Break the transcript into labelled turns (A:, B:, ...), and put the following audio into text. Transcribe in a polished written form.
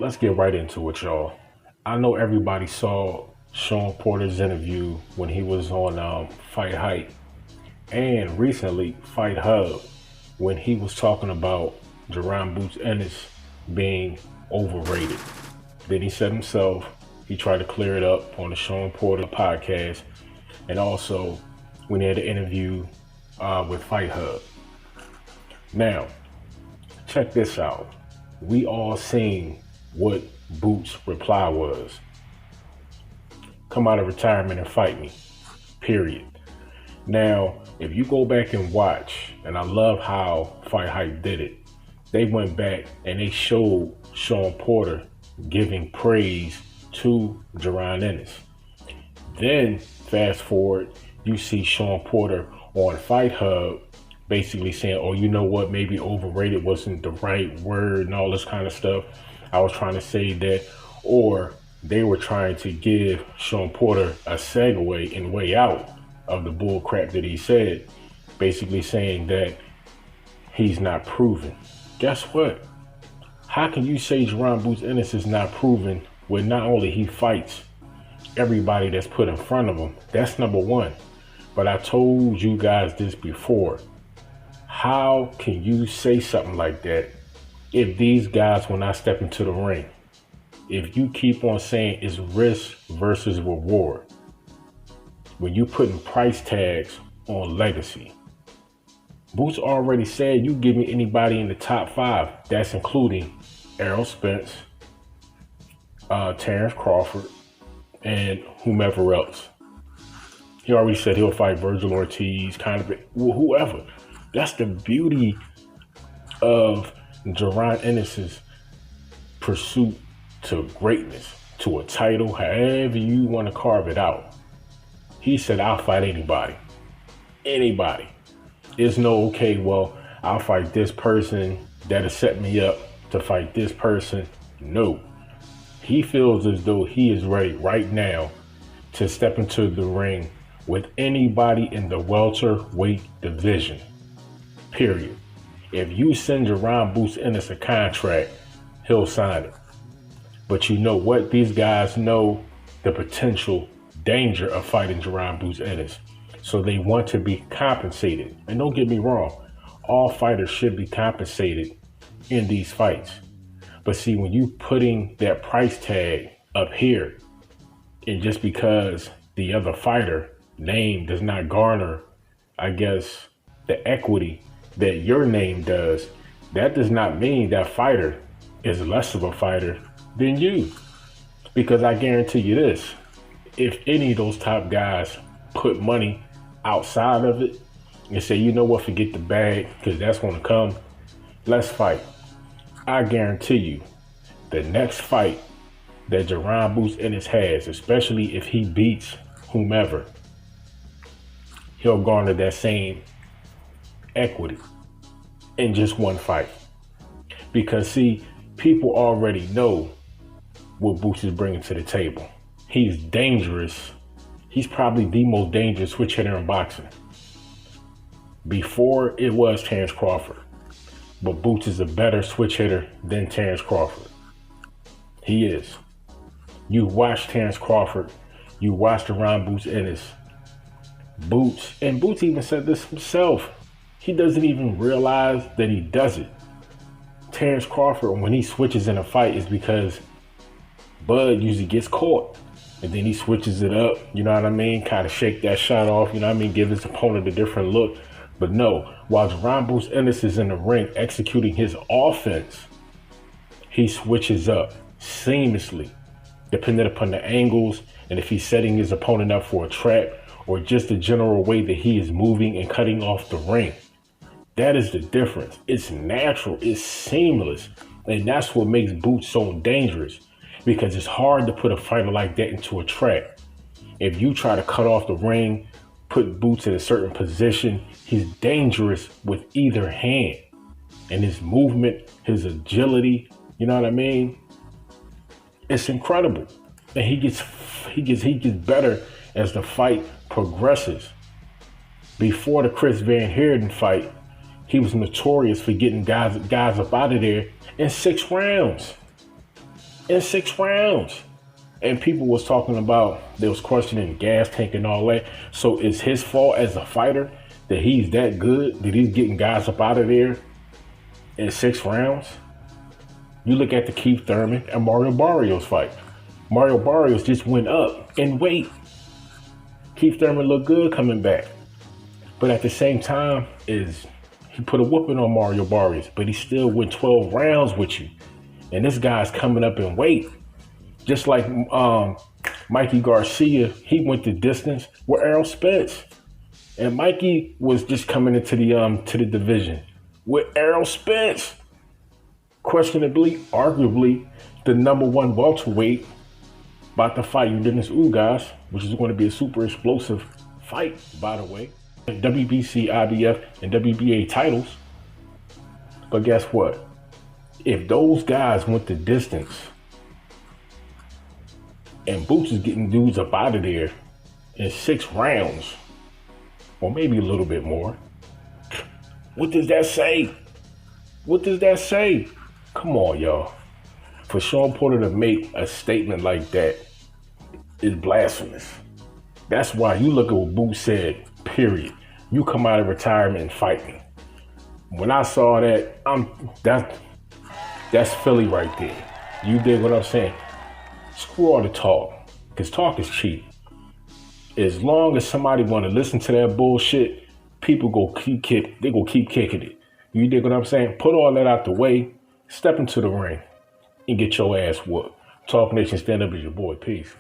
A: let's get right into it, y'all. I know everybody saw Shawn Porter's interview when he was on FightHype and recently FightHub when he was talking about Jaron Ennis being overrated. Then he said himself, he tried to clear it up on the Shawn Porter podcast, and also when he had an interview with FightHub. Now, check this out. We all seen what Boots' reply was. Come out of retirement and fight me, period. Now, if you go back and watch, and I love how FightHype did it, they went back and they showed Shawn Porter giving praise to Jaron Ennis. Then, fast forward, you see Shawn Porter on FightHub basically saying, oh, you know what, maybe overrated wasn't the right word and all this kind of stuff. I was trying to say that, or they were trying to give Shawn Porter a segue and way out of the bull crap that he said, basically saying that he's not proven. Guess what? How can you say Jaron Ennis is not proven when not only he fights everybody that's put in front of him? That's number one. But I told you guys this before. How can you say something like that if these guys, when I step into the ring, if you keep on saying it's risk versus reward, when you putting price tags on legacy? Boots already said you give me anybody in the top 5. That's including Errol Spence, Terrence Crawford, and whomever else. He already said he'll fight Virgil Ortiz, kind of whoever. That's the beauty of Jaron Ennis's pursuit to greatness, to a title, however you want to carve it out. He said, I'll fight anybody. Anybody. There's no, okay, well, I'll fight this person that'll set me up to fight this person. No. He feels as though he is ready right now to step into the ring with anybody in the welterweight division. Period. If you send Jaron Ennis a contract, he'll sign it. But you know what? These guys know the potential danger of fighting Jaron Ennis. So they want to be compensated. And don't get me wrong, all fighters should be compensated in these fights. But see, when you putting that price tag up here, and just because the other fighter name does not garner, I guess, the equity that your name does, that does not mean that fighter is less of a fighter than you. Because I guarantee you this, if any of those top guys put money outside of it and say, you know what, forget the bag, because that's going to come, let's fight. I guarantee you, the next fight that Jaron Ennis has, especially if he beats whomever, he'll garner that same equity in just one fight. Because see, people already know what Boots is bringing to the table. He's dangerous. He's probably the most dangerous switch hitter in boxing. Before it was Terrence Crawford, but Boots is a better switch hitter than Terrence Crawford. He is. You watch Terrence Crawford, you watch Jaron Ennis. Boots even said this himself. He doesn't even realize that he does it. Terrence Crawford, when he switches in a fight, is because Bud usually gets caught. And then he switches it up, you know what I mean? Kind of shake that shot off, you know what I mean? Give his opponent a different look. But no, while Jaron Ennis is in the ring executing his offense, he switches up seamlessly, depending upon the angles and if he's setting his opponent up for a trap or just the general way that he is moving and cutting off the ring. That is the difference. It's natural, it's seamless. And that's what makes Boots so dangerous, because it's hard to put a fighter like that into a trap. If you try to cut off the ring, put Boots in a certain position, he's dangerous with either hand. And his movement, his agility, you know what I mean? It's incredible. And he gets better as the fight progresses. Before the Chris Van Heerden fight, he was notorious for getting guys up out of there in 6 rounds. in 6 rounds. And people was talking about, they was questioning gas tank and all that. So it's his fault as a fighter that he's that good, that he's getting guys up out of there in 6 rounds? You look at the Keith Thurman and Mario Barrios fight. Mario Barrios just went up in weight. Keith Thurman looked good coming back. But at the same time, he put a whooping on Mario Barrios, but he still went 12 rounds with you. And this guy's coming up in weight. Just like Mikey Garcia, he went the distance with Errol Spence. And Mikey was just coming into the division with Errol Spence. Questionably, arguably, the #1 welterweight, about to fight Dennis Ugas, which is going to be a super explosive fight, by the way. WBC, IBF, and WBA titles. But guess what? If those guys went the distance and Boots is getting dudes up out of there in 6 rounds, or maybe a little bit more, what does that say? What does that say? Come on, y'all. For Shawn Porter to make a statement like that is blasphemous. That's why you look at what Boots said, period. You come out of retirement and fight me. When I saw that, that's Philly right there. You dig what I'm saying? Screw all the talk, because talk is cheap. As long as somebody want to listen to that bullshit, people go keep kicking it. You dig what I'm saying? Put all that out the way, step into the ring, and get your ass whooped. Talk Nation, stand up as your boy. Peace.